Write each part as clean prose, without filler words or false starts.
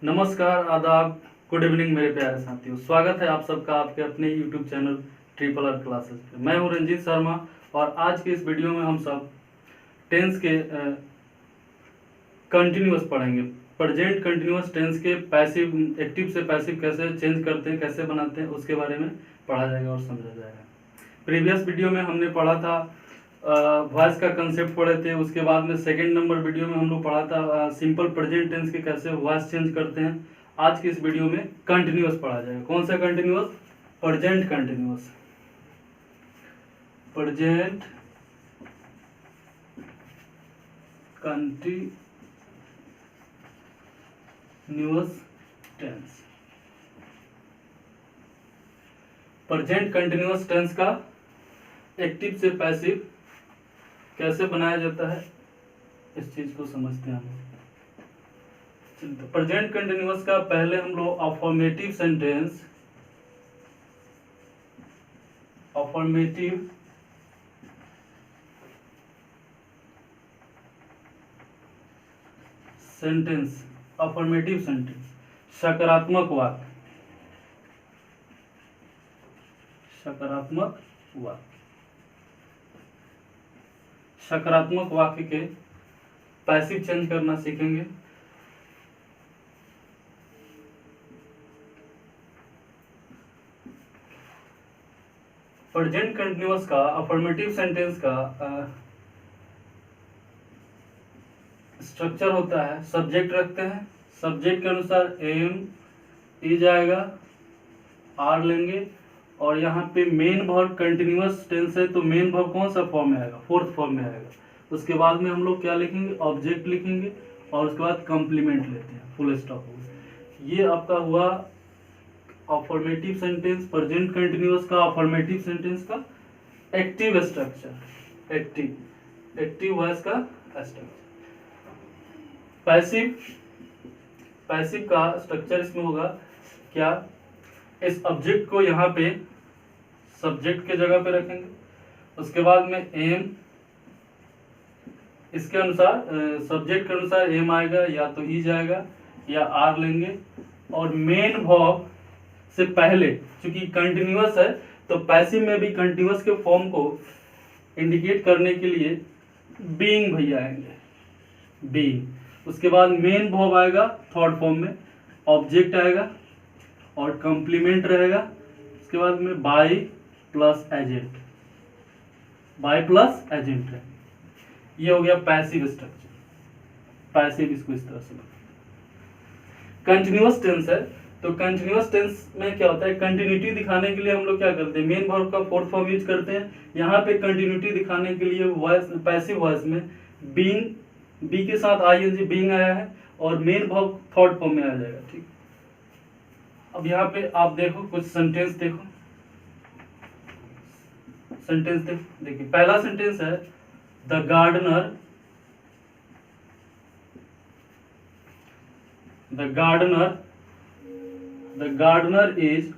नमस्कार, आदाब, good evening मेरे प्यारे साथियों। स्वागत है आप सबका आपके अपने YouTube channel triple R classes पे। मैं हूं रंजीत शर्मा और आज के इस वीडियो में हम सब टेंस के कंटिन्यूअस पढ़ेंगे। प्रेजेंट कंटिन्यूअस टेंस के पैसिव एक्टिव से पैसिव कैसे चेंज करते हैं, कैसे बनाते हैं, उसके बारे में पढ़ा जाएगा और समझा जाएगा। प्रीवियस वीडियो में हमने पढ़ा था वॉइस का कंसेप्ट पढ़े थे। उसके बाद में सेकंड नंबर वीडियो में हम लोग पढ़ा था सिंपल प्रेजेंट टेंस के कैसे वॉइस चेंज करते हैं। आज की इस वीडियो में कंटिन्यूअस पढ़ा जाएगा। कौन सा continuous? Present continuous. Present continuous tense. Present continuous tense का एक्टिव से पैसिव कैसे बनाया जाता है, इस चीज को समझते हैं हम। तो प्रेजेंट कंटिन्यूअस का पहले हम लोग अफर्मेटिव सेंटेंस सकारात्मक वाक्य सकारात्मक वाक्य के पैसिव चेंज करना सीखेंगे। प्रेजेंट कंटिन्यूअस का अफर्मेटिव सेंटेंस का स्ट्रक्चर होता है, सब्जेक्ट रखते हैं, सब्जेक्ट के अनुसार एम इज आएगा, आर लेंगे, और यहाँ पे मेन वर्ब कंटिन्यूअस टेंस है तो मेन वर्ब कौन सा फॉर्म में आएगा? फोर्थ फॉर्म में आएगा। उसके बाद में हम लोग क्या लिखेंगे? ऑब्जेक्ट लिखेंगे और उसके बाद कंप्लीमेंट लेते हैं, फुल स्टॉप हो गया। ये आपका हुआ अफर्मेटिव सेंटेंस, प्रेजेंट कंटिन्यूअस का अफर्मेटिव सेंटेंस का एक्टिव स्ट्रक्चर, एक्टिव वॉइस का स्ट्रक्चर। पैसिव का स्ट्रक्चर इसमें होगा क्या? इस ऑब्जेक्ट को यहाँ पे सब्जेक्ट के जगह पे रखेंगे, उसके बाद में एम, इसके अनुसार सब्जेक्ट के अनुसार एम आएगा, या तो ई जाएगा या आर लेंगे, और मेन वर्ब से पहले चूंकि कंटिन्यूअस है तो पैसिव में भी कंटिन्यूअस के फॉर्म को इंडिकेट करने के लिए बीइंग भैया आएंगे, बीइंग। उसके बाद मेन वर्ब आएगा थर्ड फॉर्म में, ऑब्जेक्ट आएगा और कंप्लीमेंट रहेगा। उसके बाद में बाय प्लस एजेंट, है। ये हो गया पैसिव स्ट्रक्चर। पैसिव इसको इस तरह से। कंटिन्यूअस टेंस है तो कंटिन्यूअस टेंस में क्या होता है? कंटिन्यूटी दिखाने के लिए हम लोग क्या करते हैं? मेन वर्ब का फोर्थ फॉर्म यूज करते हैं। यहाँ पे कंटिन्यूटी दिखाने के लिए वॉइस, पैसिव वॉइस में बीइंग, बी के साथ आईएनजी बीइंग आया है और मेन वर्ब थर्ड फॉर्म में आ जाएगा। ठीक, अब यहाँ पे आप देखो कुछ सेंटेंस देखो, देखिए पहला सेंटेंस है the gardener is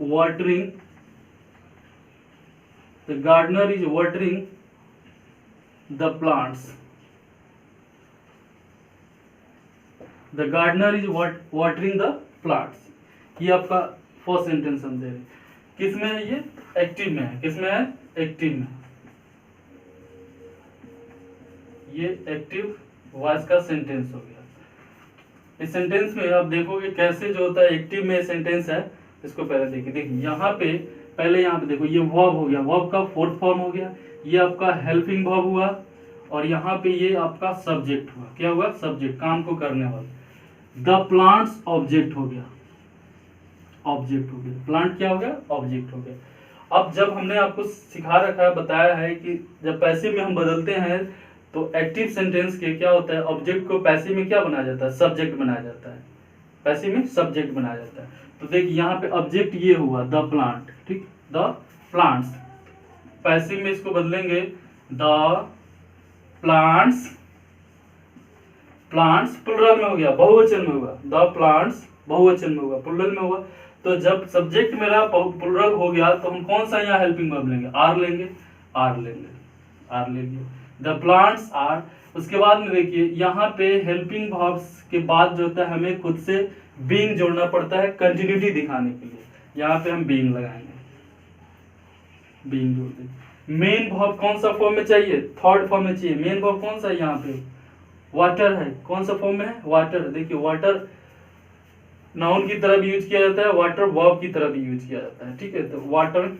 watering the plants. The gardener is watering the plants. ये आपका फर्स्ट सेंटेंस हम दे रहे हैं। किस में है? ये एक्टिव में है। किस में है? एक्टिव में। ये एक्टिव वॉइस का सेंटेंस हो गया। इस सेंटेंस में आप देखोगे कैसे जो होता है एक्टिव में सेंटेंस है, इसको पहले देखिए यहाँ पे पहले यहाँ पे देखो ये वर्ब हो गया, वर्ब का फोर्थ फॉर्म हो गया, ये आपका हेल्पिंग वर्ब हुआ, और यहाँ पे ये आपका सब्जेक्ट हुआ। क्या हुआ? सब्जेक्ट, काम को करने वाला। द प्लांट्स ऑब्जेक्ट हो गया, प्लांट क्या हो गया? ऑब्जेक्ट हो गया। अब जब हमने आपको सिखा रखा है, बताया है कि जब पैसिव में हम बदलते हैं तो एक्टिव सेंटेंस के क्या होता है? ऑब्जेक्ट को पैसिव में क्या बनाया जाता है? सब्जेक्ट बनाया जाता है। पैसिव में सब्जेक्ट बनाया जाता है। तो देखिए यहाँ पे ऑब्जेक्ट ये हुआ द प्लांट, ठीक, द प्लांट्स। पैसिव में इसको बदलेंगे द प्लांट्स प्लुरल में हो गया, बहुवचन में हुआ। द प्लांट्स बहुवचन में हुआ, प्लुरल में हुआ। तो जब सब्जेक्ट मेरा प्लुरल हो गया तो हम कौन सा यहाँ हेल्पिंग वर्ब लेंगे? आर लेंगे, आर ले लिया। द प्लांट्स आर, उसके बाद में देखिए यहाँ पे हेल्पिंग वर्ब्स के बाद जो होता है हमें खुद से बीइंग जोड़ना पड़ता है कंटिन्यूटी दिखाने के लिए। यहाँ पे हम बीइंग लगाएंगे, बीइंग जोड़ देंगे। मेन वर्ब कौन सा फॉर्म में चाहिए? थर्ड फॉर्म में चाहिए। मेन वर्ब कौन सा है यहाँ पे? वाटर है। कौन सा फॉर्म में है? वाटर। देखिए वाटर नाउन की तरह भी यूज किया जाता है, वाटर वर्ब की तरह भी यूज किया जाता है, ठीक है। तो वाटर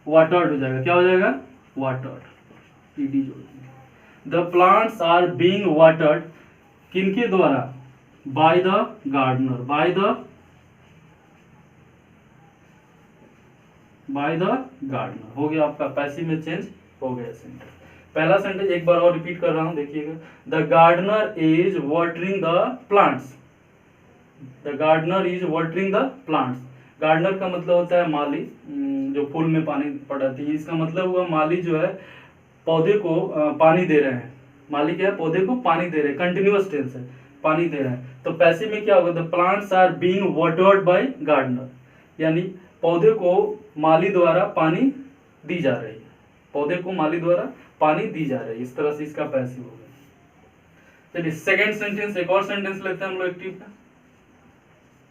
वाटर्ड हो जाएगा, क्या हो जाएगा? वाटर्ड, ईडी जोड़ देंगे। The plants are being watered, किनके द्वारा? By the gardener, by the gardener. हो गया आपका, पैसिव में चेंज हो गया सेंटेंस। पहला सेंटेंस एक बार और रिपीट कर रहा हूं, देखिएगा। The gardener is watering the plants, the gardener is watering the plants. Gardener का मतलब होता है माली, जो फूल में पानी पड़ाती है। इसका मतलब हुआ माली जो है पौधे को पानी दे रहे हैं। माली क्या है? पौधे को पानी दे रहे हैं, कंटिन्यूअस टेंस है, पानी दे रहे हैं। तो पैसिव में क्या होगा? The plants are being watered by gardener, यानी पौधे को माली द्वारा पानी दी जा रही है, पौधे को माली द्वारा पानी दी जा रही है। इस तरह से इसका पैसिव हो गया। चलिए सेकंड सेंटेंस, एक और सेंटेंस लेते हैं हम लोग एक्टिव का,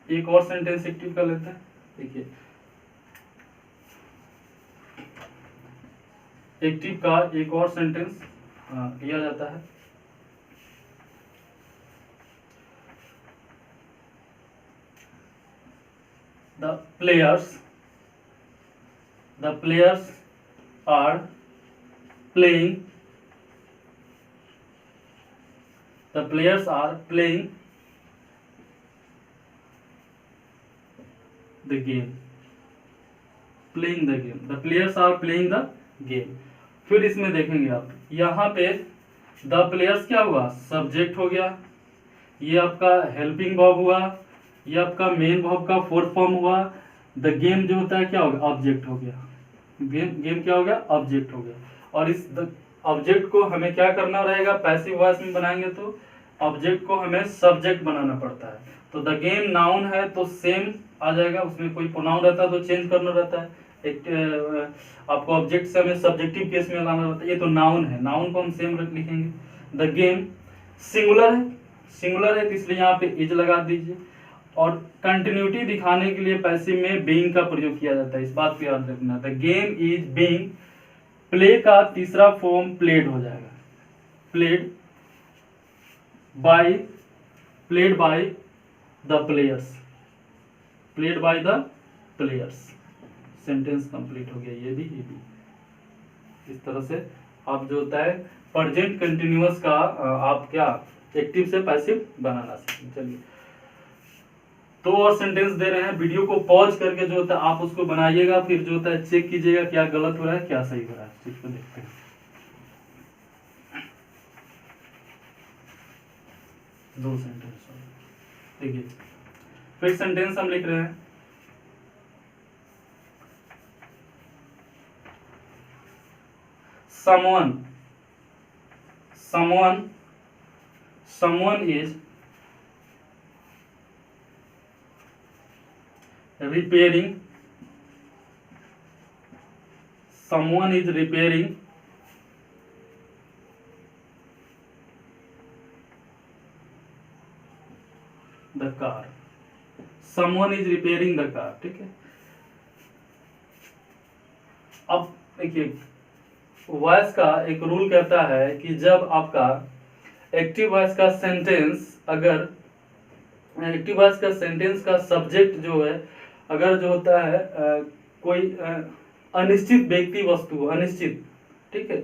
एक और सेंटेंस एक्टिव का लेते हैं। देखिए एक्टिव का एक और सेंटेंस लिया जाता है। The players are playing, the players are playing the game, playing the game, the players are playing the game. फिर इसमें देखेंगे आप, यहाँ पे द प्लेयर्स क्या हुआ? सब्जेक्ट हो गया, ये आपका हेल्पिंग वर्ब हुआ, ये आपका मेन वर्ब का फोर्थ फॉर्म हुआ। द गेम जो होता है क्या हो गया? ऑब्जेक्ट हो गया। गेम क्या हो गया? ऑब्जेक्ट हो गया। और इस ऑब्जेक्ट को हमें क्या करना रहेगा? पैसिव वॉइस में बनाएंगे तो ऑब्जेक्ट को हमें सब्जेक्ट बनाना पड़ता है। तो द गेम नाउन है तो सेम आ जाएगा, उसमें कोई प्रोनाउन रहता है तो चेंज करना रहता है। एक आपको ऑब्जेक्ट से हमें सब्जेक्टिव केस में लाना रहता है। ये तो नाउन है, नाउन को हम सेम लिखेंगे। द गेम सिंगुलर है, सिंगुलर है तो इसलिए यहाँ पे इज लगा दीजिए। और कंटिन्यूटी दिखाने के लिए पैसिव में बीइंग का प्रयोग किया जाता है, इस बात को याद रखना। The game is being, play का तीसरा फॉर्म प्लेड हो जाएगा, played by, played by the players, played by the players. Sentence complete हो गया, ये भी। इस तरह से आप जो होता है प्रेजेंट कंटिन्यूअस का आप क्या एक्टिव से पैसिव बनाना सीखें। चलिए दो और सेंटेंस दे रहे हैं, वीडियो को पॉज करके जो होता है आप उसको बनाइएगा, फिर जो होता है चेक कीजिएगा क्या गलत हो रहा है क्या सही हो रहा है, चीज को देखते हैं। दो सेंटेंस देखिए, फिर सेंटेंस हम लिख रहे हैं। someone is repairing, someone is repairing the car, someone is repairing the car, ठीक है। अब देखिए वॉइस का एक रूल कहता है कि जब आपका एक्टिव वॉइस का सेंटेंस, अगर एक्टिव वॉइस का सेंटेंस का सब्जेक्ट जो है अगर जो होता है कोई अनिश्चित व्यक्ति वस्तु, अनिश्चित, ठीक है,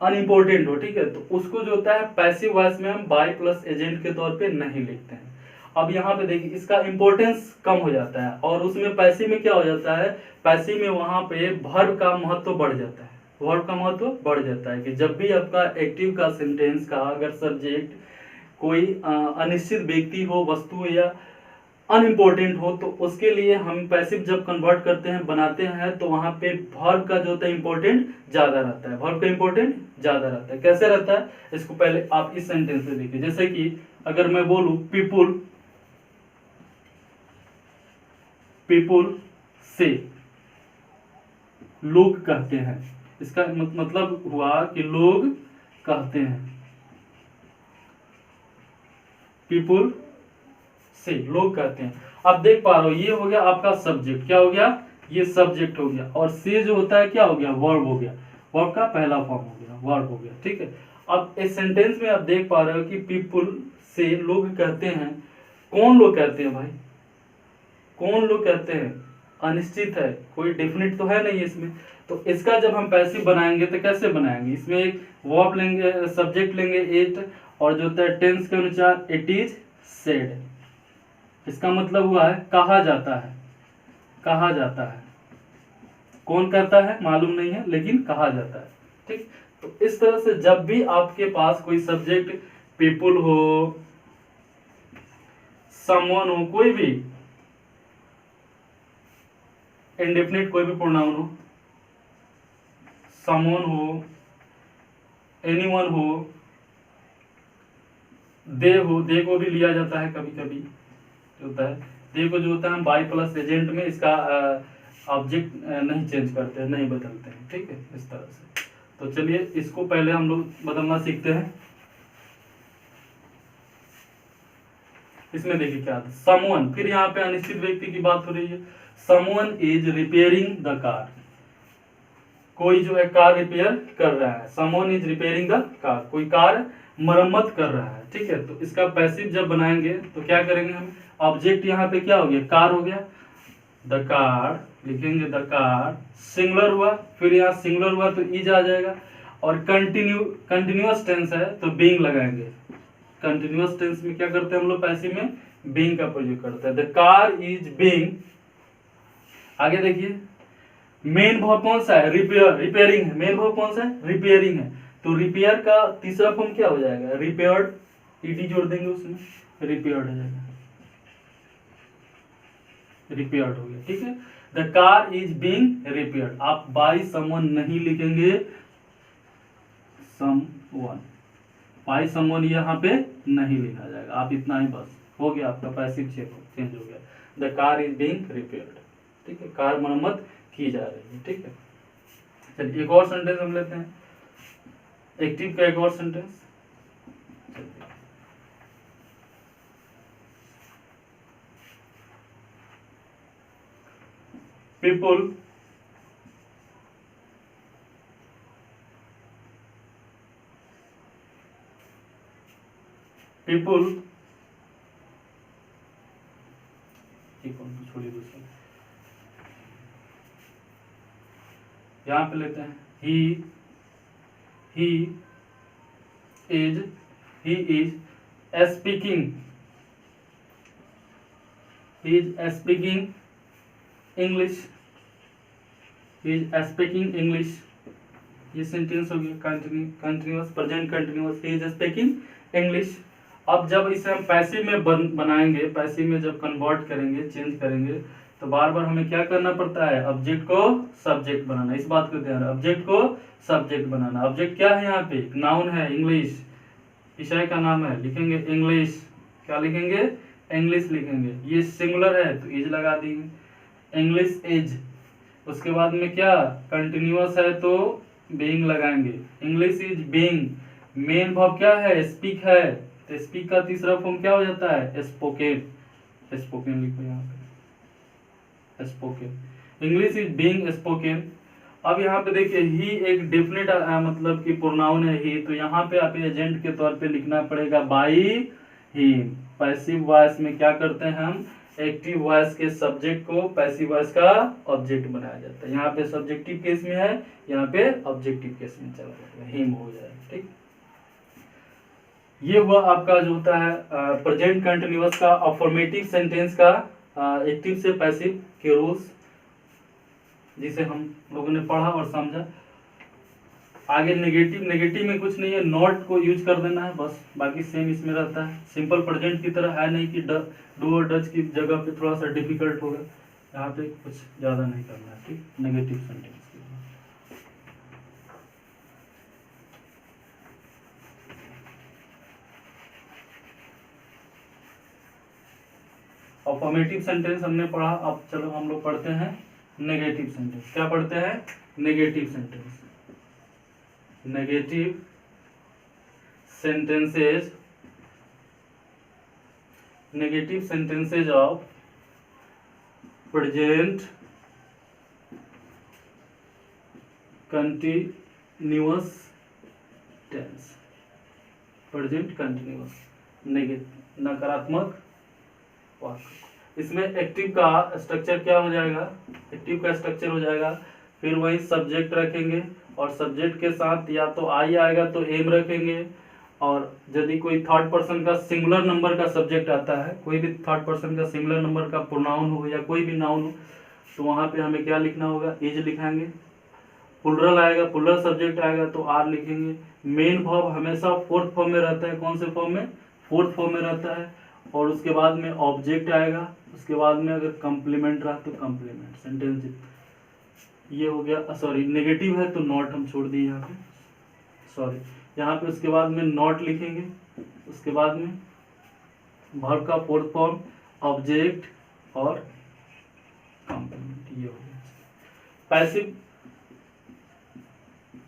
अनइम्पोर्टेंट हो, ठीक है, तो उसको जो होता है पैसिव वॉइस में हम बाय प्लस एजेंट के तौर पे नहीं लिखते हैं। अब यहाँ पे देखिए इसका इंपॉर्टेंस कम हो जाता है, और उसमें पैसिव में क्या हो जाता है, पैसिव में वहां पे वर्ब का महत्व बढ़ जाता है, वर्ब का महत्व बढ़ जाता है कि जब भी आपका एक्टिव का सेंटेंस का अगर सब्जेक्ट कोई अनिश्चित व्यक्ति हो, वस्तु हो या अनइम्पोर्टेंट हो, तो उसके लिए हम पैसिव जब कन्वर्ट करते हैं, बनाते हैं, तो वहां पे वर्ब का जो होता है इंपॉर्टेंट ज्यादा रहता है, वर्ब का इंपॉर्टेंट ज्यादा रहता है। कैसे रहता है इसको पहले आप इस सेंटेंस में देखिए, जैसे कि अगर मैं बोलूं पीपुल से, लोग कहते हैं, इसका मतलब हुआ कि लोग कहते हैं, पीपुल से लोग कहते हैं। अब देख पा रहे हो ये हो गया आपका सब्जेक्ट, क्या हो गया, ये सब्जेक्ट हो गया, और से जो होता है क्या हो गया, वर्ब हो गया, वर्ब का पहला फॉर्म हो गया, वर्ब हो गया, ठीक है। अब इस सेंटेंस में आप देख पा रहे हो कि पीपुल से लोग कहते हैं, कौन लोग कहते हैं भाई, कौन लोग कहते हैं, अनिश्चित है, कोई डेफिनेट तो है नहीं इसमें। तो इसका जब हम पैसिव बनाएंगे तो कैसे बनाएंगे, इसमें एक वर्ब लेंगे, सब्जेक्ट लेंगे इट, और जो होता है टेंस के अनुसार इट इज सेड। इसका मतलब हुआ है कहा जाता है, कहा जाता है, कौन कहता है मालूम नहीं है लेकिन कहा जाता है, ठीक। तो इस तरह से जब भी आपके पास कोई सब्जेक्ट पीपुल हो, समवन हो, कोई भी इंडेफिनिट कोई भी प्रोनाउन हो, समवन हो, एनीवन हो, दे को भी लिया जाता है कभी कभी, होता है दे को जो होता है हम बाई प्लस एजेंट में इसका ऑब्जेक्ट नहीं चेंज करते हैं, नहीं बदलते हैं, ठीक है, इस तरह से। तो चलिए इसको पहले हम लोग बदलना सीखते हैं। इसमें देखिए क्या, समवन, फिर यहाँ पे अनिश्चित व्यक्ति की बात हो रही है, someone is repairing the car, कोई जो है कार रिपेयर कर रहा है, someone is repairing the car, कोई कार मरम्मत कर रहा है, ठीक है। तो इसका पैसिव जब बनाएंगे तो क्या करेंगे हम, ऑब्जेक्ट यहाँ पे क्या हो गया, कार हो गया, द कार लिखेंगे, द कार, सिंगुलर हुआ, फिर यहाँ सिंगुलर हुआ तो इज आ जाएगा, और कंटिन्यूअस टेंस है तो बीइंग लगाएंगे। कंटिन्यूअस टेंस में क्या करते हैं हम लोग, पैसिव में बीइंग का प्रयोग करते हैं, द कार इज बीइंग। आगे देखिए मेन वर्ब कौन सा है, रिपेयरिंग है, मेन वर्ब कौन सा है, रिपेयरिंग है, तो रिपेयर का तीसरा फॉर्म क्या हो जाएगा, रिपेयर्ड, ईडी जोड़ देंगे उसमें, रिपेयर्ड हो जाएगा, रिपेयर्ड हो गया, ठीक है। The car is being repaired, आप बाय समवन नहीं लिखेंगे, समवन, बाय समवन यहाँ पे नहीं लिखा जाएगा, आप इतना ही बस हो गया, आपका पैसिव चेंज हो गया, the car is being repaired, ठीक है, कार मरम्मत की जा रही है, ठीक है। चलिए एक और सेंटेंस हम लेते हैं, एक्टिव का एक और सेंटेंस, पीपुल पीपुल छोड़िए दूसरा, यहां पे लेते हैं he is speaking English, is speaking English, ये सेंटेंस हो गया continuous, present continuous, he is speaking English. अब जब इसे हम पैसिव में बनाएंगे, पैसिव में जब कन्वर्ट करेंगे, चेंज करेंगे, तो बार बार हमें क्या करना पड़ता है, ऑब्जेक्ट को सब्जेक्ट बनाना, इस बात को ध्यान, ऑब्जेक्ट को सब्जेक्ट बनाना। ऑब्जेक्ट क्या है, यहाँ पे नाउन है, इंग्लिश, विषय का नाम है, लिखेंगे इंग्लिश, क्या लिखेंगे, इंग्लिश लिखेंगे, ये सिंगुलर है तो इज लगा देंगे, इंग्लिश इज, उसके बाद में क्या कंटिन्यूअस है तो बीइंग लगाएंगे, English is being, main verb क्या है, स्पीक है, तो स्पीक का तीसरा फॉर्म क्या हो जाता है, स्पोकन, स्पोकन लिखो यहाँ पे, spoken, English is being spoken. अब यहाँ पे देखिए ही एक डेफिनेट मतलब कि प्रोनाउन है ही, तो यहाँ पे आप एजेंट के तौर पे लिखना पड़ेगा बाई ही। पैसिव वॉइस में क्या करते हैं हम, एक्टिव वॉइस के सब्जेक्ट को पैसिव वॉइस का ऑब्जेक्ट बनाया जाता है, यहाँ पे सब्जेक्टिव केस में है, यहाँ पे ऑब्जेक्टिव केस में चला जाएगा, हिम हो जाएगा, ठीक। ये हुआ आपका जो होता है प्रेजेंट कंटिन्यूअस का अफर्मेटिव सेंटेंस का एक्टिव से पैसिव के रूल्स, जिसे हम लोगों ने पढ़ा और समझा। आगे नेगेटिव में कुछ नहीं है, नॉट को यूज कर देना है बस, बाकी सेम इसमें रहता है, सिंपल प्रेजेंट की तरह है नहीं कि डू और डज की जगह पे थोड़ा सा डिफिकल्ट होगा, यहाँ पे कुछ ज्यादा नहीं करना है, ठीक, नेगेटिव सेंटेंस। अफर्मेटिव सेंटेंस हमने पढ़ा, अब चलो हम लोग पढ़ते हैं नेगेटिव सेंटेंस। क्या पढ़ते हैं, negative sentence. Negative sentences of present continuous tense, present continuous नकारात्मक वाक्य। इसमें एक्टिव का स्ट्रक्चर क्या हो जाएगा, एक्टिव का स्ट्रक्चर हो जाएगा, फिर वही सब्जेक्ट रखेंगे और सब्जेक्ट के साथ या तो आई आएगा तो एम रखेंगे, और यदि कोई थर्ड पर्सन का सिंगुलर नंबर का सब्जेक्ट आता है, कोई भी थर्ड पर्सन का सिंगुलर नंबर का प्रोनाउन हो या कोई भी नाउन हो, तो वहां पे हमें क्या लिखना होगा, इज लिखाएंगे। प्लुरल आएगा, प्लुरल सब्जेक्ट आएगा तो आर लिखेंगे। मेन वर्ब हमेशा फोर्थ फॉर्म में रहता है, कौन से फॉर्म में, फोर्थ फॉर्म में रहता है। और उसके बाद में ऑब्जेक्ट आएगा, उसके बाद में अगर कंप्लीमेंट रहा तो कंप्लीमेंट सेंटेंस। ये हो गया, सॉरी नेगेटिव है तो नॉट हम छोड़ दिए यहाँ पे, सॉरी यहाँ पे। उसके बाद में नॉट लिखेंगे, उसके बाद में वर्ब का फोर्थ फॉर्म ऑब्जेक्ट और कंप्लीमेंट। ये हो गया पैसिव।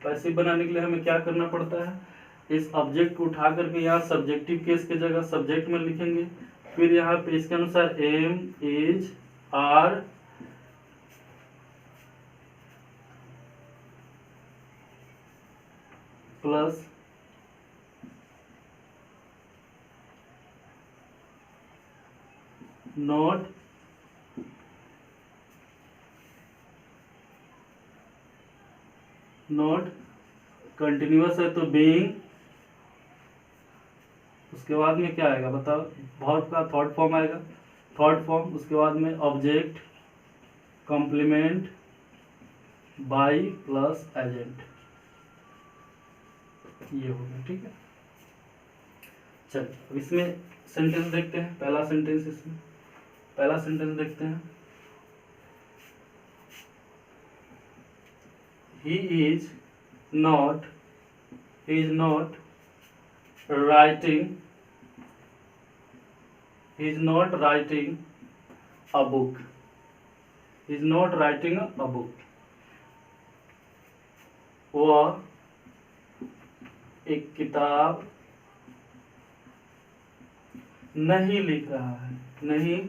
पैसिव बनाने के लिए हमें क्या करना पड़ता है, इस ऑब्जेक्ट को उठा करके यहाँ सब्जेक्टिव केस की जगह सब्जेक्ट में लिखेंगे, फिर यहाँ पे इसके अनुसार am is are plus not continuous है तो बीइंग। उसके बाद में क्या आएगा बताओ, वर्ब का थर्ड फॉर्म आएगा, थर्ड फॉर्म, उसके बाद में object complement by plus agent. ये हो गया, ठीक है। चलिए अब इसमें सेंटेंस देखते हैं। पहला सेंटेंस, इसमें पहला सेंटेंस देखते हैं। He is not writing a book. He is not writing a book. वह एक किताब नहीं लिख रहा है, नहीं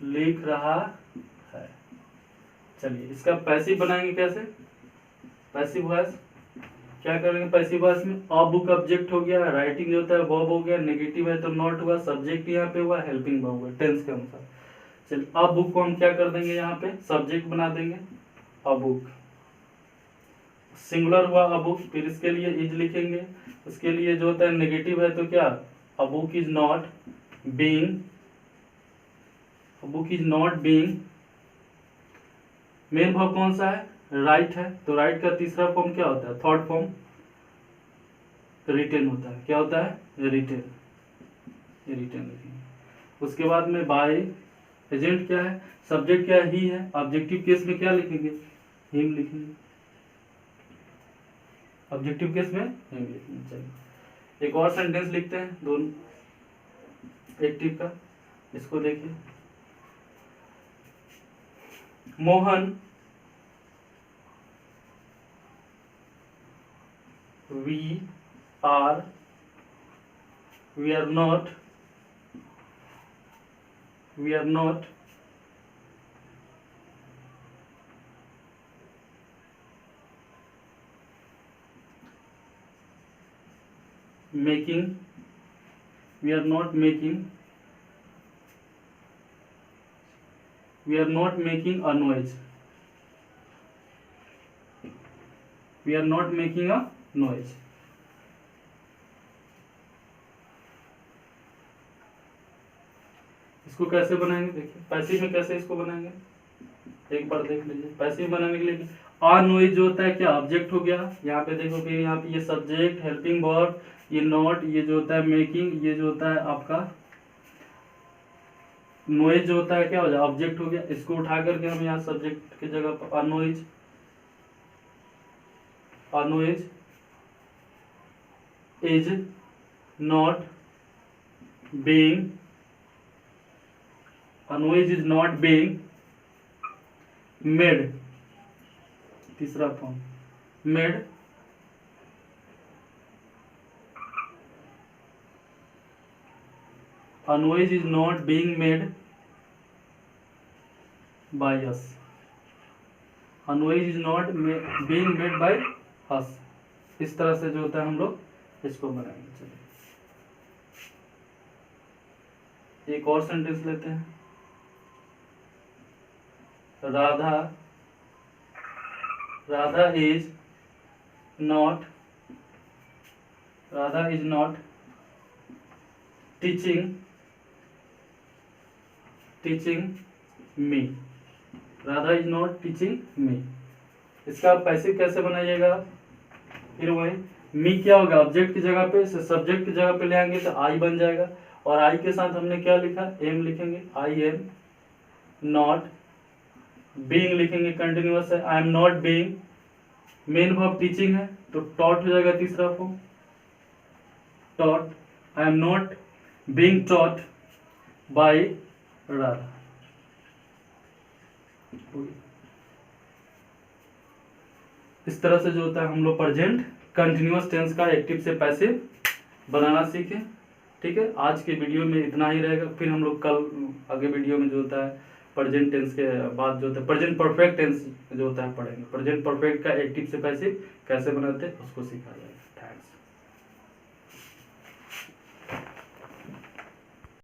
लिख रहा है। चलिए इसका पैसिव बनाएंगे कैसे, पैसिव वॉइस क्या करेंगे, पैसिव वॉइस में अ बुक ऑब्जेक्ट हो गया, राइटिंग जो होता है वर्ब हो गया, नेगेटिव है तो नॉट हुआ, सब्जेक्ट यहाँ पे हुआ, हेल्पिंग वर्ब हुआ टेंस के अनुसार। चलिए अ बुक को हम क्या कर देंगे, यहाँ पे सब्जेक्ट बना देंगे अ बुक, सिंगुलर हुआ अ बुक, फिर इसके लिए इज लिखेंगे। उसके लिए जो होता है नेगेटिव है तो क्या, a book is not being, a book is not being. Main verb कौन सा है, राइट है, तो राइट का तीसरा फॉर्म क्या होता है, थर्ड फॉर्म रिटेन होता है। क्या होता है, रिटेन, ये रिटेन लिखेंगे। उसके बाद में बाय, एजेंट क्या है, सब्जेक्ट क्या ही है, ऑब्जेक्टिव केस में क्या लिखेंगे, हिम लिखेंगे, ऑब्जेक्टिव केस में हिम लिखेंगे। चलिए एक और सेंटेंस लिखते हैं, दोनों एक्टिव का, इसको देखिए। Mohan we are not making a noise. We are not making a noise. इसको कैसे बनाएंगे, देखिए पैसिव में कैसे इसको बनाएंगे, एक बार देख लीजिए। पैसिव बनाने के लिए आ नॉइज जो होता है क्या, ऑब्जेक्ट हो गया, यहाँ पे देखो कि यहाँ पे ये सब्जेक्ट, हेल्पिंग वर्ब, ये नॉट, ये जो होता है मेकिंग, ये जो होता है आपका नॉइज जो होता है क्या हो जाए, ऑब्जेक्ट हो गया। इसको उठा करके हम यहाँ सब्जेक्ट की जगह पर a noise is not being, a noise is not being made, तीसरा form made A noise is not being made by us. A noise is not being made by us. इस तरह से जो होता है हम लोग इसको बनाएंगे। चलिए एक और सेंटेंस लेते हैं। Radha is not teaching me. Radha is not teaching me. इसका आप पैसिव कैसे बनाइएगा? फिर वही मी क्या होगा, ऑब्जेक्ट की जगह पे सब्जेक्ट की जगह पे ले आएंगे तो आई बन जाएगा, और आई के साथ हमने क्या लिखा, एम लिखेंगे। आई एम नॉट, बीइंग लिखेंगे, कंटिन्यूअस है, I am not being, main verb teaching है तो टॉट हो जाएगा तीसरा form, taught. I am not being taught by Radha. इस तरह से जो होता है हम लोग प्रेजेंट कंटिन्यूअस टेंस का एक्टिव से पैसिव बनाना सीखें। ठीक है, आज के वीडियो में इतना ही रहेगा। फिर हम लोग कल आगे वीडियो में जो होता है प्रेजेंट टेंस के बाद जो होता है प्रेजेंट परफेक्ट टेंस जो होता है पढ़ेंगे। प्रेजेंट परफेक्ट का एक्टिव से पैसिव कैसे बनाते हैं उसको सिखा जाएगा।